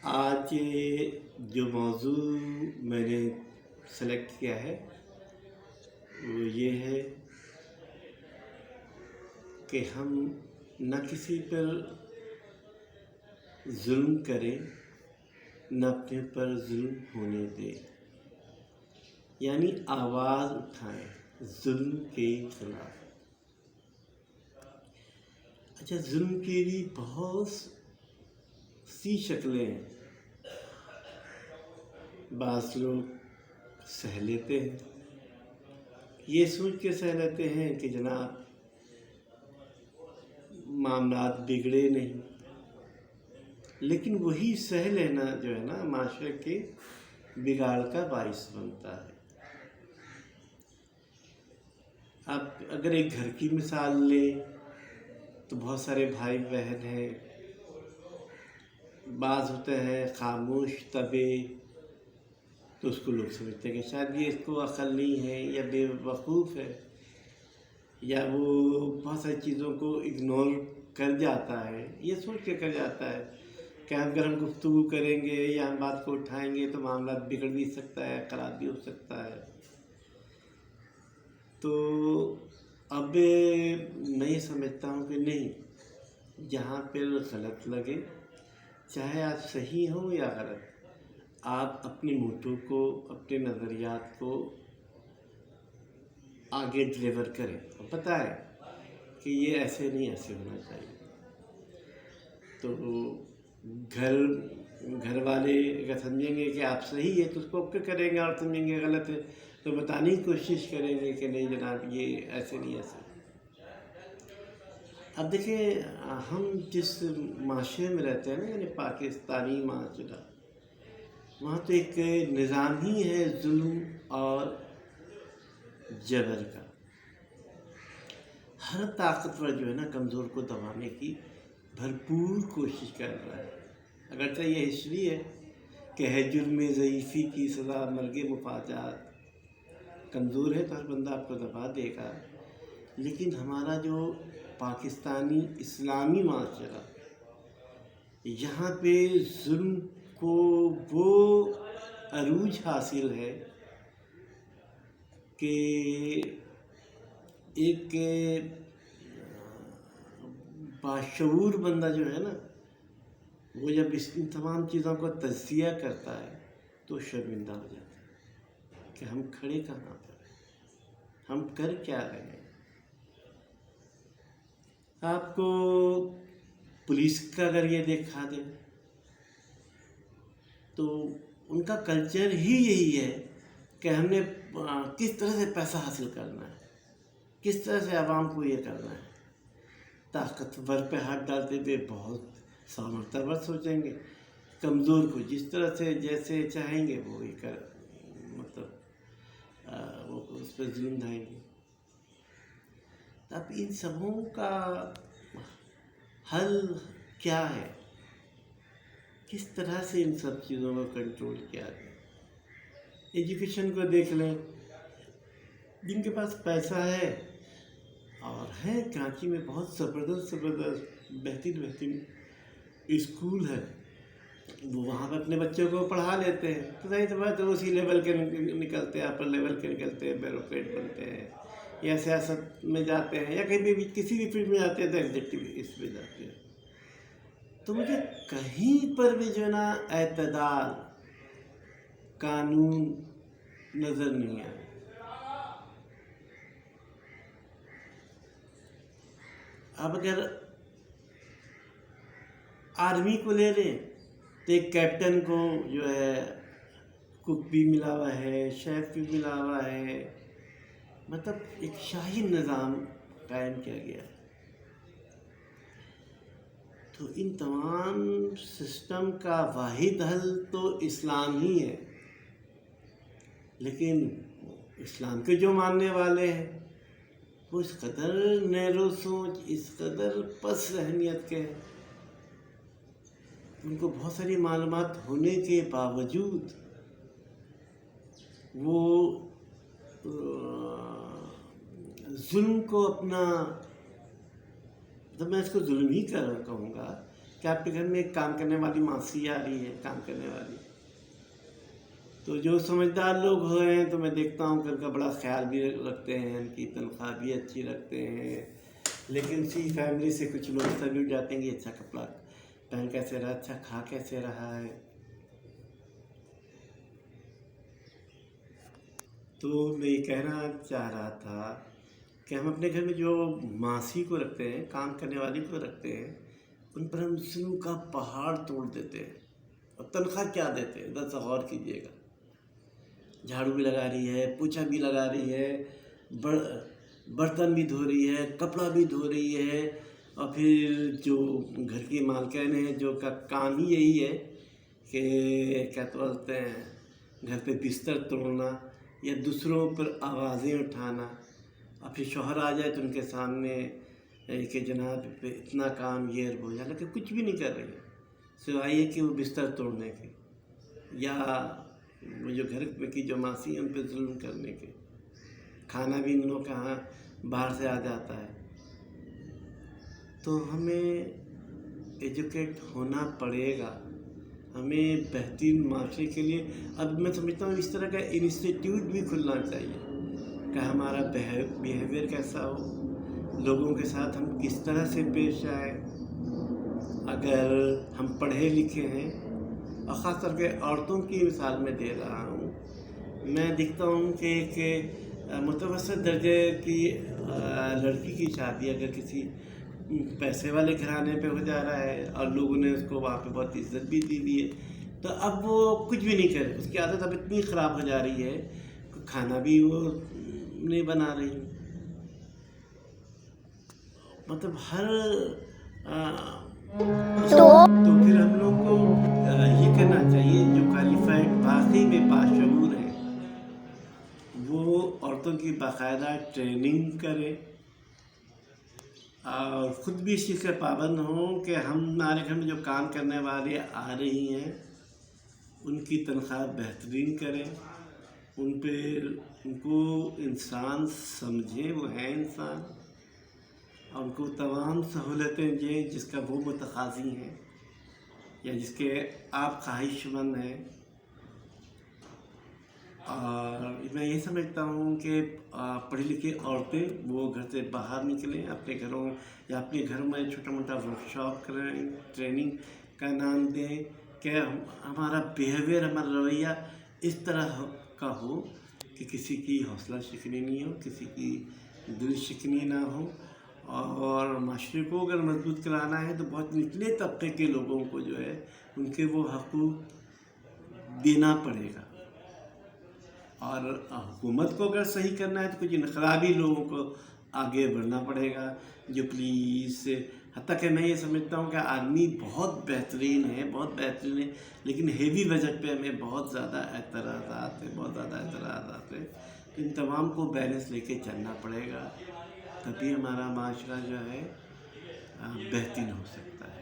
آج جو موضوع میں نے سلیکٹ کیا ہے وہ یہ ہے کہ ہم نہ کسی پر ظلم کریں نہ اپنے پر ظلم ہونے دیں، یعنی آواز اٹھائیں ظلم کے خلاف۔ اچھا، ظلم کی بھی بہت سی شکلیں ہیں۔ بعض لوگ سہ لیتے ہیں، یہ سوچ کے سہ لیتے ہیں کہ جناب معاملات بگڑے نہیں، لیکن وہی سہ لینا جو ہے نا معاشرے کے بگاڑ کا باعث بنتا ہے۔ اب اگر ایک گھر کی مثال لیں تو بہت سارے بھائی بہن ہیں، بعض ہوتے ہیں خاموش طبع، تو اس کو لوگ سمجھتے ہیں کہ شاید یہ اس کو عقل نہیں ہے یا بے وقوف ہے، یا وہ بہت ساری چیزوں کو اگنور کر جاتا ہے، یہ سوچ کے کر جاتا ہے کہ اگر ہم گفتگو کریں گے یا ہم بات کو اٹھائیں گے تو معاملات بگڑ بھی سکتا ہے، خراب بھی ہو سکتا ہے۔ تو اب میں یہ سمجھتا ہوں کہ نہیں، جہاں پہ غلط لگے، چاہے آپ صحیح ہوں یا غلط، آپ اپنی موٹو کو، اپنے نظریات کو آگے ڈلیور کریں اور بتائیں کہ یہ ایسے نہیں، ایسے ہونا چاہیے۔ تو گھر والے اگر سمجھیں گے کہ آپ صحیح ہے تو اس کو اوکے کریں گے، اور سمجھیں گے غلط ہے تو بتانے کی کوشش کریں گے کہ نہیں جناب یہ ایسے نہیں، ایسے۔ اب دیکھیں، ہم جس معاشرے میں رہتے ہیں نا، یعنی پاکستانی معاشرہ، وہاں تو ایک نظام ہی ہے ظلم اور جبر کا۔ ہر طاقتور جو ہے نا کمزور کو دبانے کی بھرپور کوشش کر رہا ہے۔ اگرچہ یہ ہسٹری ہے کہ ہے جرم ضعیفی کی سزا مرگ مفاجات، کمزور ہے تو ہر بندہ آپ کو دبا دے گا، لیکن ہمارا جو پاکستانی اسلامی معاشرہ، یہاں پہ ظلم کو وہ عروج حاصل ہے کہ ایک باشعور بندہ جو ہے نا، وہ جب ان تمام چیزوں کو تجزیہ کرتا ہے تو شرمندہ ہو جاتا ہے کہ ہم کھڑے کہاں پر ہیں، ہم کر کیا رہے ہیں۔ آپ کو پولیس کا اگر یہ دیکھا دیں تو ان کا کلچر ہی یہی ہے کہ ہم نے کس طرح سے پیسہ حاصل کرنا ہے، کس طرح سے عوام کو یہ کرنا ہے۔ طاقتور پہ ہاتھ ڈالتے ہوئے بہت 100 مرتبہ سوچیں گے، کمزور کو جس طرح سے جیسے چاہیں گے وہ ہی وہ اس پہ ظلم ڈھائیں گے۔ اب ان سبوں کا حل کیا ہے؟ کس طرح سے ان سب چیزوں کو کنٹرول کیا جائے؟ ایجوکیشن کو دیکھ لیں، جن کے پاس پیسہ ہے اور ہے، کراچی میں بہت زبردست بہترین اسکول ہے، وہ وہاں پہ اپنے بچوں کو پڑھا لیتے ہیں، تو ظاہر سی بات ہے اسی لیول کے نکلتے ہیں، اپر لیول کے نکلتے ہیں، بیوروکریٹ بنتے ہیں، یا سیاست میں جاتے ہیں، یا کہیں بھی کسی بھی فیلڈ میں جاتے ہیں تو ایگزیکٹو اس میں جاتے ہیں۔ تو مجھے کہیں پر بھی جو ہے نا اعتدال، قانون نظر نہیں آیا۔ اب اگر آرمی کو لے لیں تو ایک کیپٹن کو جو ہے کک بھی ملا ہوا ہے، شیف بھی ملا ہوا ہے، مطلب ایک شاہی نظام قائم کیا گیا ہے۔ تو ان تمام سسٹم کا واحد حل تو اسلام ہی ہے، لیکن اسلام کے جو ماننے والے ہیں وہ اس قدر نیرو سوچ، اس قدر پس ذہنیت کے ہیں، ان کو بہت ساری معلومات ہونے کے باوجود وہ ظلم کو اپنا، میں اس کو ظلم ہی کہوں گا کہ آپ کے گھر میں ایک کام کرنے والی ماسی آ رہی ہے، کام کرنے والی، تو جو سمجھدار لوگ ہوئے ہیں تو میں دیکھتا ہوں کہ ان کا بڑا خیال بھی رکھتے ہیں، ان کی تنخواہ بھی اچھی رکھتے ہیں، لیکن اسی فیملی سے کچھ لوگ ایسا بھی اٹھ جاتے ہیں کہ اچھا کپڑا پہن کیسے رہا، اچھا کھا کیسے رہا ہے۔ تو میں یہ کہنا چاہ رہا تھا کہ ہم اپنے گھر میں جو ماسی کو رکھتے ہیں، کام کرنے والی کو رکھتے ہیں، ان پر ہم ظلم کا پہاڑ توڑ دیتے ہیں، اور تنخواہ کیا دیتے ہیں، ذرا سا غور کیجیے گا۔ جھاڑو بھی لگا رہی ہے، پوچھا بھی لگا رہی ہے، برتن بھی دھو رہی ہے، کپڑا بھی دھو رہی ہے، اور پھر جو گھر کی مالکین ہے جو کا کام ہی یہی ہے کہ کیا تو بولتے ہیں، گھر پہ بستر توڑنا یا دوسروں پر آوازیں اٹھانا، اور پھر شوہر آ جائے تو ان کے سامنے کہ جناب اتنا کام یہ وہ، حالانکہ کچھ بھی نہیں کر رہی ہے سوائے یہ کہ وہ بستر توڑنے کے، یا وہ جو گھر کی جو ماسی ہیں ان پہ ظلم کرنے کے۔ کھانا بھی ان لوگوں کے یہاں باہر سے آ جاتا ہے۔ تو ہمیں ایجوکیٹ ہونا پڑے گا، ہمیں بہترین معاشرے کے لیے اب میں سمجھتا ہوں اس طرح کا انسٹیٹیوٹ بھی کھلنا چاہیے کہ ہمارا بیہیویئر کیسا ہو، لوگوں کے ساتھ ہم کس طرح سے پیش آئیں۔ اگر ہم پڑھے لکھے ہیں، اور خاص طور پہ عورتوں کی مثال میں دے رہا ہوں، میں دیکھتا ہوں کہ ایک متوسط درجے کی لڑکی کی شادی اگر کسی پیسے والے گھرانے پہ ہو جا رہا ہے اور لوگوں نے اس کو وہاں پہ بہت عزت بھی دی ہوئی ہے، تو اب وہ کچھ بھی نہیں کرے، اس کی عادت اب اتنی خراب ہو جا رہی ہے کہ کھانا بھی وہ نہیں بنا رہی، مطلب ہر تو پھر ہم لوگ کو یہ کرنا چاہیے، جو کوالیفائڈ واقعی میں باشعور ہیں وہ عورتوں کی باقاعدہ ٹریننگ کرے، اور خود بھی اس چیز کے پابند ہوں کہ ہمارے گھر میں جو کام کرنے والے آ رہی ہیں ان کی تنخواہ بہترین کریں، ان کو انسان سمجھیں، وہ ہیں انسان، اور ان کو تمام سہولتیں دیں جس کا وہ متقاضی ہیں یا جس کے آپ خواہش مند ہیں۔ اور میں یہ سمجھتا ہوں کہ پڑھی لکھی عورتیں وہ گھر سے باہر نکلیں، اپنے گھروں یا اپنے گھر میں چھوٹا موٹا ورک شاپ کریں، ٹریننگ کا نام دیں کہ ہمارا بیہیویئر، ہمارا رویہ اس طرح کا ہو کہ کسی کی حوصلہ شکنی نہیں ہو، کسی کی دل شکنی نہ ہو، اور معاشرے کو اگر مضبوط کرانا ہے تو بہت نچلے طبقے کے لوگوں کو جو ہے ان کے وہ حقوق دینا پڑے گا، اور حکومت کو اگر صحیح کرنا ہے تو کچھ انقلابی لوگوں کو آگے بڑھنا پڑے گا، جو پولیس، حتیٰ کہ میں یہ سمجھتا ہوں کہ آرمی بہت بہترین ہے، بہت بہترین ہے، لیکن ہیوی بجٹ پہ ہمیں بہت زیادہ اعتراضات ہیں، ان تمام کو بیلنس لے کے چلنا پڑے گا، تبھی ہمارا معاشرہ جو ہے بہترین ہو سکتا ہے۔